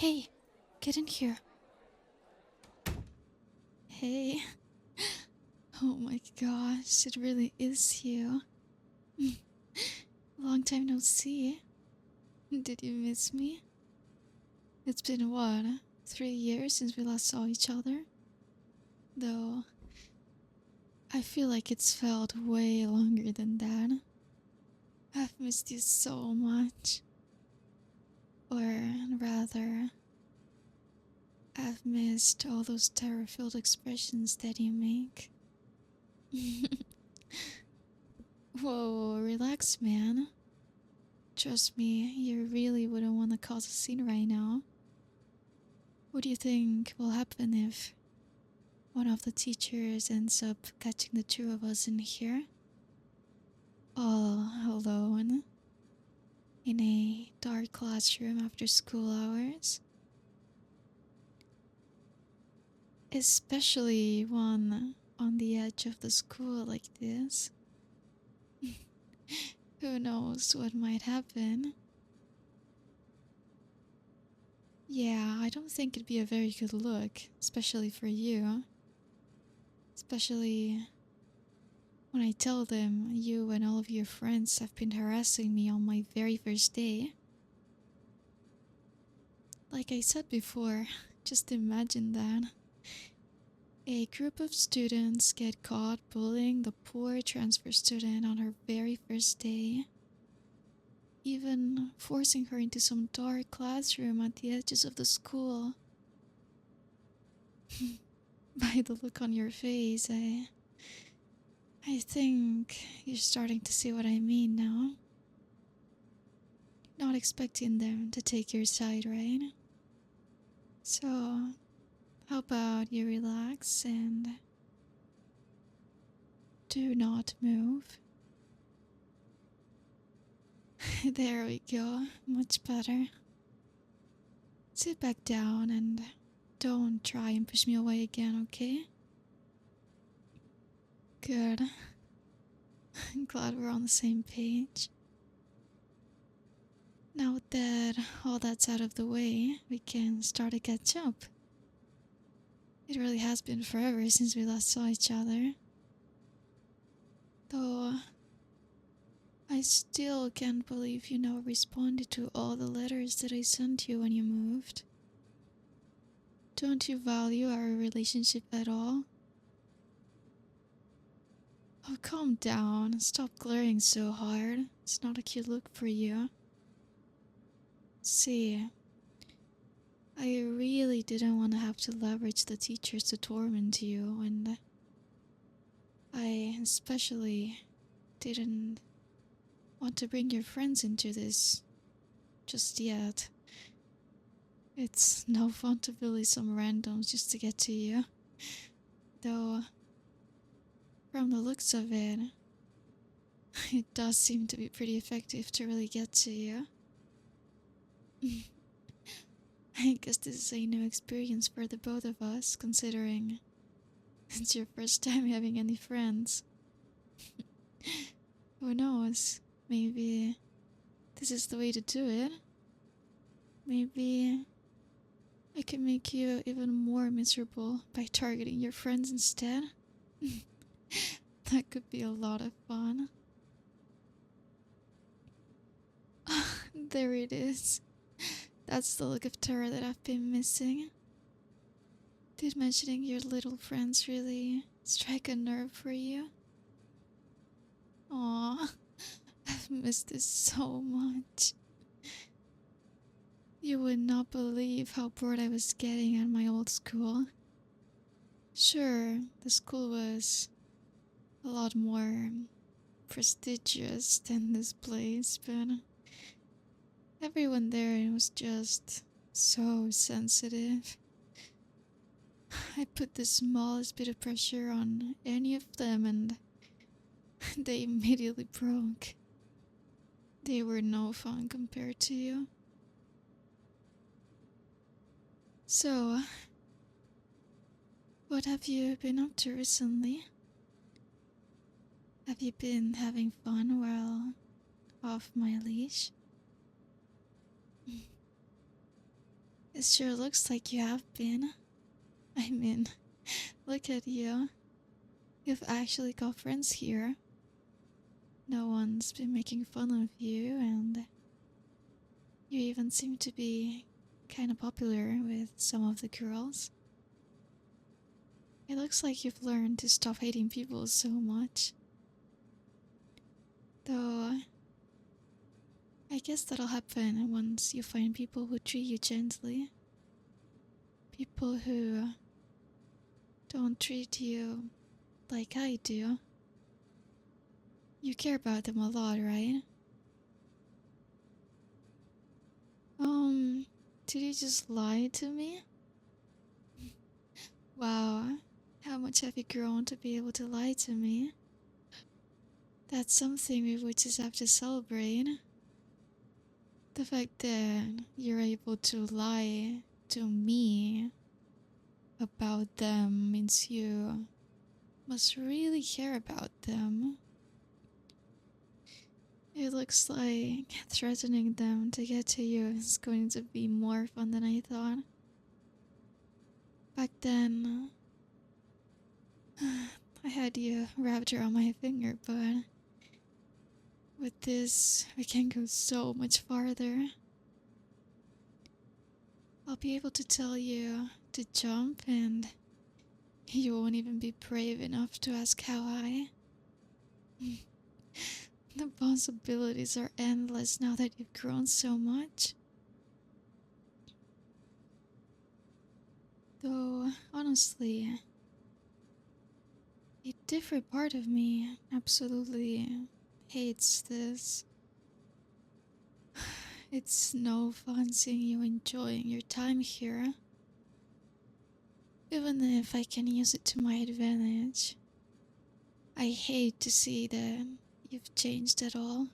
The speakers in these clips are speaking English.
Hey, get in here. Hey. Oh my gosh, it really is you. Long time no see. Did you miss me? It's been what, 3 years since we last saw each other? Though, I feel like it's felt way longer than that. I've missed you so much. Or rather, I've missed all those terror-filled expressions that you make. Whoa, relax, man. Trust me, you really wouldn't want to cause a scene right now. What do you think will happen if one of the teachers ends up catching the two of us in here? All alone in a dark classroom after school hours? Especially one on the edge of the school like this. Who knows what might happen? Yeah, I don't think it'd be a very good look, especially for you. Especially when I tell them you and all of your friends have been harassing me on my very first day. Like I said before, just imagine that. A group of students get caught bullying the poor transfer student on her very first day, even forcing her into some dark classroom at the edges of the school. By the look on your face, I think you're starting to see what I mean now. Not expecting them to take your side, right? So, how about you relax and do not move? There we go, much better. Sit back down and don't try and push me away again, okay? Good. I'm glad we're on the same page. Now that all that's out of the way, we can start to catch up. It really has been forever since we last saw each other. Though, I still can't believe you never responded to all the letters that I sent you when you moved. Don't you value our relationship at all? Oh, calm down. Stop glaring so hard. It's not a cute look for you. See, I really didn't want to have to leverage the teachers to torment you, and I especially didn't want to bring your friends into this just yet. It's no fun to bully some randoms just to get to you. Though, from the looks of it, it does seem to be pretty effective to really get to you. I guess this is a new experience for the both of us, considering it's your first time having any friends. Who knows? Maybe this is the way to do it. Maybe I can make you even more miserable by targeting your friends instead. That could be a lot of fun. There it is. That's the look of terror that I've been missing. Did mentioning your little friends really strike a nerve for you? Aw, I've missed this so much. You would not believe how bored I was getting at my old school. Sure, the school was a lot more prestigious than this place, but everyone there was just so sensitive. I put the smallest bit of pressure on any of them and they immediately broke. They were no fun compared to you. So, what have you been up to recently? Have you been having fun while off my leash? It sure looks like you have been. I mean, look at you. You've actually got friends here. No one's been making fun of you, and you even seem to be kinda popular with some of the girls. It looks like you've learned to stop hating people so much. Though, I guess that'll happen once you find people who treat you gently. People who don't treat you like I do. You care about them a lot, right? Did you just lie to me? Wow, how much have you grown to be able to lie to me? That's something we would just have to celebrate. The fact that you're able to lie to me about them means you must really care about them. It looks like threatening them to get to you is going to be more fun than I thought. Back then, I had you wrapped around my finger, but with this, we can go so much farther. I'll be able to tell you to jump, and you won't even be brave enough to ask how high. The possibilities are endless now that you've grown so much. Though, honestly, a different part of me absolutely hates this. It's no fun seeing you enjoying your time here. Even if I can use it to my advantage. I hate to see that you've changed at all.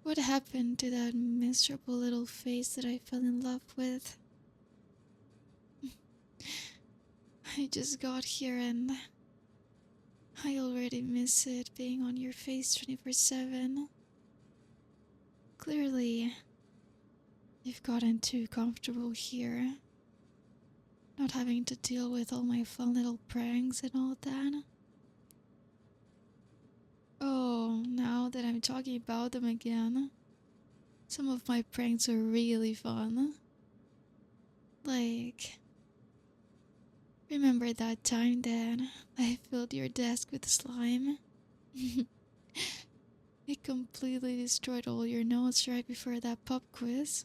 What happened to that miserable little face that I fell in love with? I just got here and I already miss it being on your face 24/7. Clearly, you've gotten too comfortable here. Not having to deal with all my fun little pranks and all that. Oh, now that I'm talking about them again, some of my pranks are really fun. Like, remember that time that I filled your desk with slime? It completely destroyed all your notes right before that pop quiz.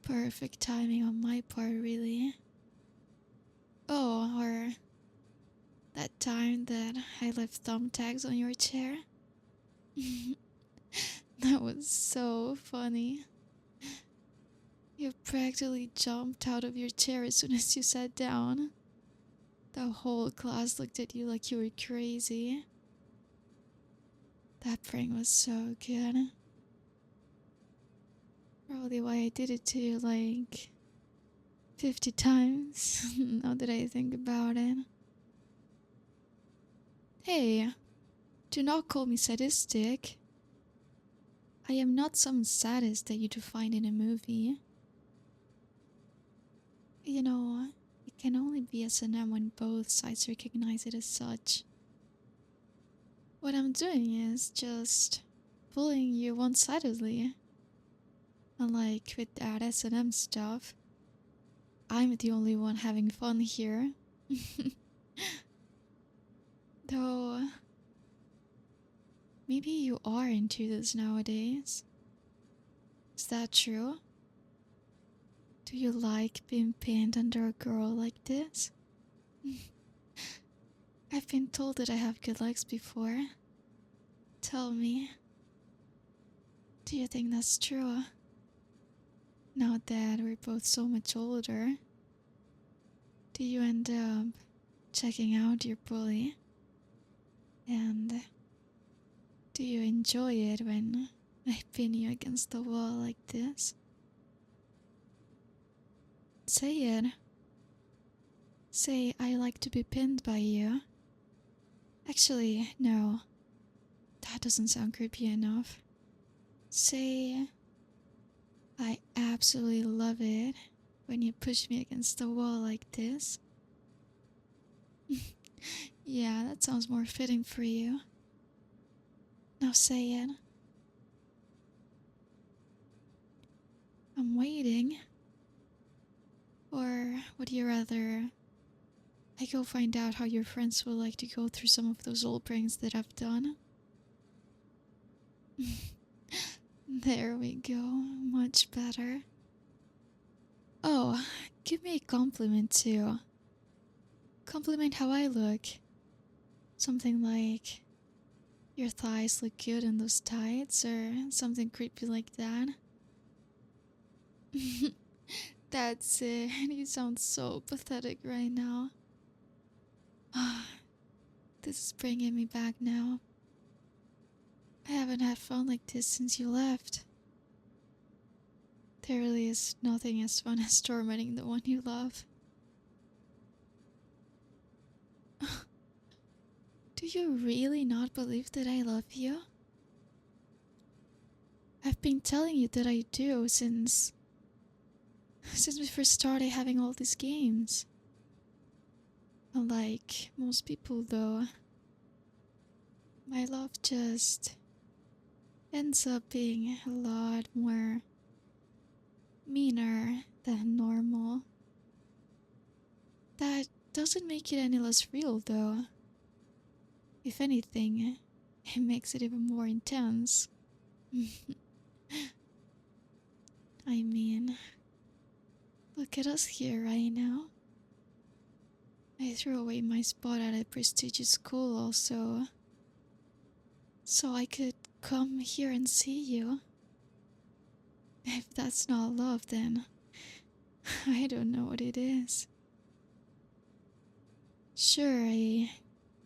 Perfect timing on my part, really. Oh, or that time that I left thumbtacks on your chair? That was so funny. You practically jumped out of your chair as soon as you sat down. The whole class looked at you like you were crazy. That prank was so good. Probably why I did it to you like 50 times, now that I think about it. Hey, do not call me sadistic. I am not some sadist that you define in a movie. You know, it can only be S&M when both sides recognize it as such. What I'm doing is just bullying you one-sidedly. Unlike with that S&M stuff, I'm the only one having fun here. Though, maybe you are into this nowadays. Is that true? Do you like being pinned under a girl like this? I've been told that I have good legs before. Tell me, do you think that's true? Now that we're both so much older, do you end up checking out your bully? And do you enjoy it when I pin you against the wall like this? Say it. Say I like to be pinned by you. Actually, no. That doesn't sound creepy enough. Say I absolutely love it when you push me against the wall like this. Yeah, that sounds more fitting for you. Now say it. I'm waiting. Or would you rather I go find out how your friends will like to go through some of those old pranks that I've done? There we go. Much better. Oh, give me a compliment too. Compliment how I look. Something like, your thighs look good in those tights, or something creepy like that. That's it. You sound so pathetic right now. This is bringing me back now. I haven't had fun like this since you left. There really is nothing as fun as tormenting the one you love. Do you really not believe that I love you? I've been telling you that I do since we first started having all these games. Unlike most people though, my love just ends up being a lot more meaner than normal. That doesn't make it any less real though. If anything, it makes it even more intense. I mean, look at us here right now. I threw away my spot at a prestigious school also, so I could come here and see you. If that's not love, then I don't know what it is. Sure, a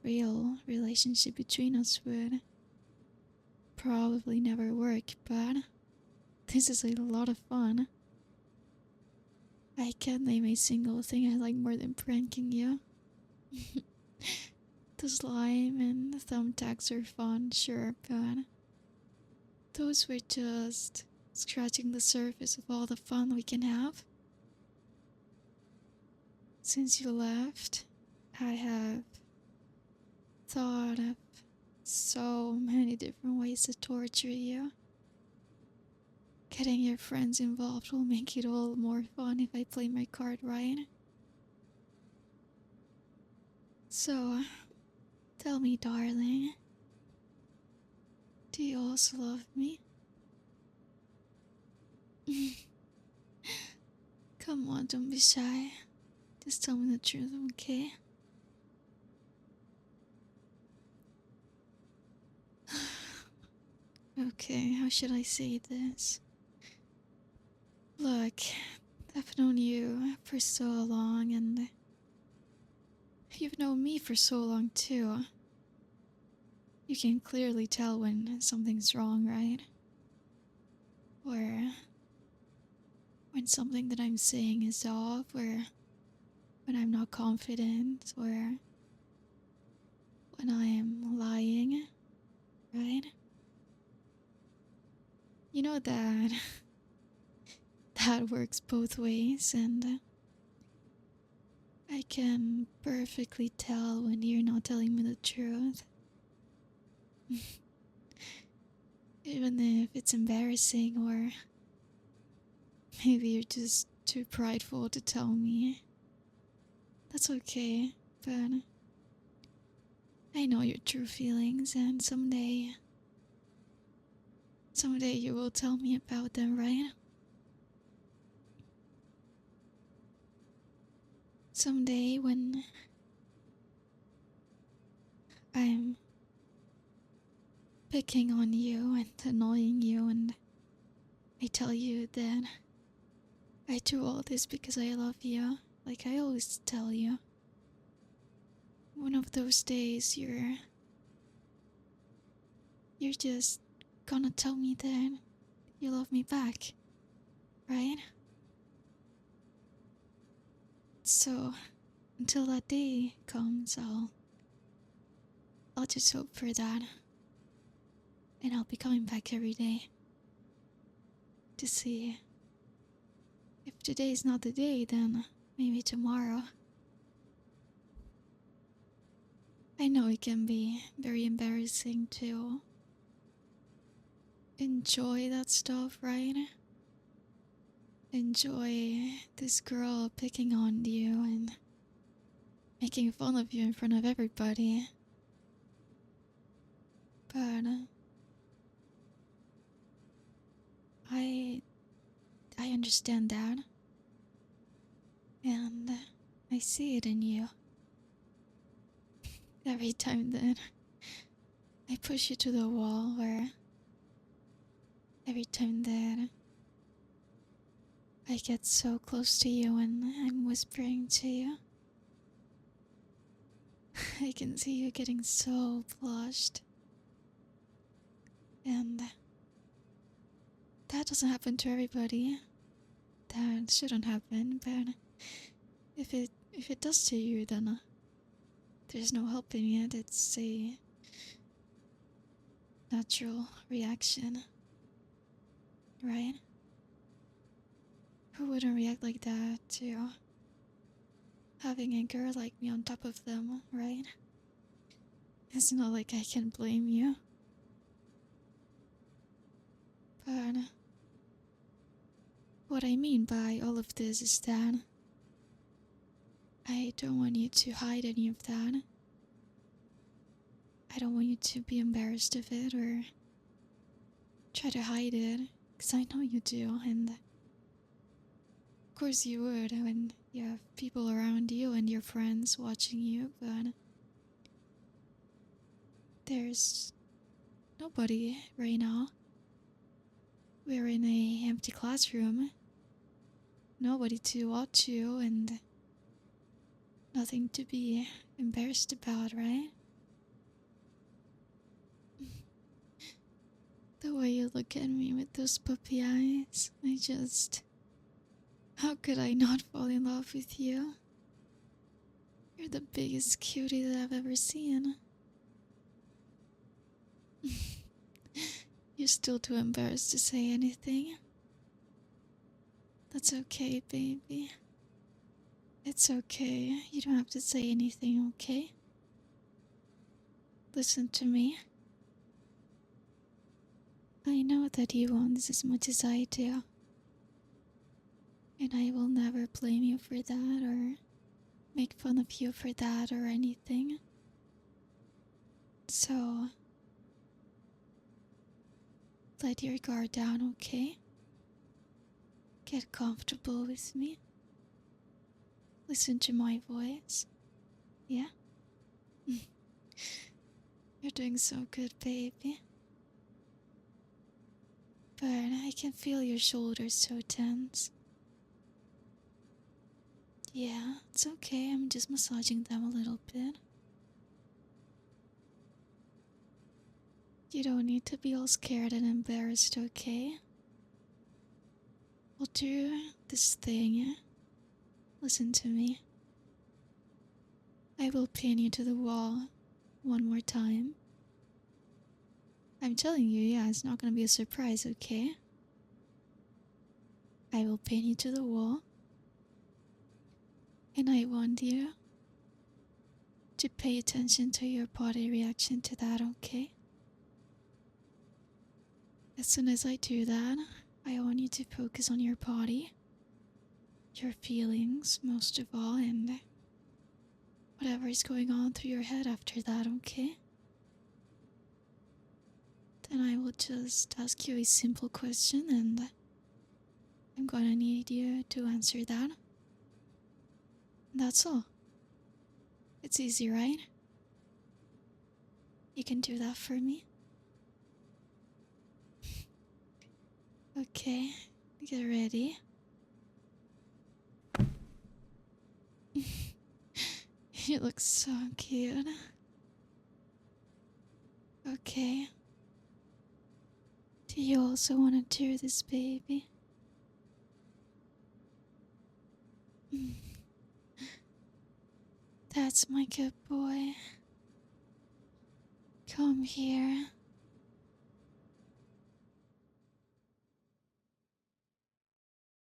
real relationship between us would probably never work, but this is a lot of fun. I can't name a single thing I like more than pranking you. The slime and the thumbtacks are fun, sure, but those were just scratching the surface of all the fun we can have. Since you left, I have thought of so many different ways to torture you. Getting your friends involved will make it all more fun if I play my card right. So, tell me, darling, do you also love me? Come on, don't be shy. Just tell me the truth, okay? Okay, how should I say this? Look, I've known you for so long, and you've known me for so long too. You can clearly tell when something's wrong, right? Or when something that I'm saying is off, or when I'm not confident, or when I am lying, right? You know that that works both ways, and I can perfectly tell when you're not telling me the truth. Even if it's embarrassing, or maybe you're just too prideful to tell me. That's okay, but I know your true feelings, and someday you will tell me about them, right? Someday when I'm picking on you and annoying you, and I tell you that I do all this because I love you, like I always tell you. One of those days you're just gonna tell me that you love me back, right? So until that day comes, I'll just hope for that. And I'll be coming back every day to see today's not the day, then maybe tomorrow. I know it can be very embarrassing to enjoy that stuff, right? Enjoy this girl picking on you and making fun of you in front of everybody. But I understand that, and I see it in you. Every time that I push you to the wall, or every time that I get so close to you and I'm whispering to you, I can see you getting so blushed. And that doesn't happen to everybody. That shouldn't happen, but if it does to you, then there's no helping it. It's a natural reaction, right? Who wouldn't react like that to having a girl like me on top of them, right? It's not like I can blame you. But what I mean by all of this is that I don't want you to hide any of that. I don't want you to be embarrassed of it or try to hide it, because I know you do, and of course you would when you have people around you and your friends watching you, but there's nobody right now. We're in a empty classroom. Nobody to watch you and nothing to be embarrassed about, right? The way you look at me with those puppy eyes, how could I not fall in love with you? You're the biggest cutie that I've ever seen. You're still too embarrassed to say anything. That's okay, baby. It's okay. You don't have to say anything, okay? Listen to me. I know that you want this as much as I do. And I will never blame you for that or make fun of you for that or anything. So, let your guard down, okay? Get comfortable with me. Listen to my voice. Yeah? You're doing so good, baby. But I can feel your shoulders so tense. Yeah, it's okay. I'm just massaging them a little bit. You don't need to be all scared and embarrassed, okay? We'll do this thing. Listen to me. I will pin you to the wall one more time. I'm telling you, yeah, it's not gonna be a surprise, okay? I will pin you to the wall. And I want you to pay attention to your body reaction to that, okay? As soon as I do that, I want you to focus on your body, your feelings most of all, and whatever is going on through your head after that, okay? Then I will just ask you a simple question and I'm gonna need you to answer that. That's all. It's easy, right? You can do that for me? Okay, get ready. You look so cute. Okay. Do you also want to do this, baby? That's my good boy. Come here.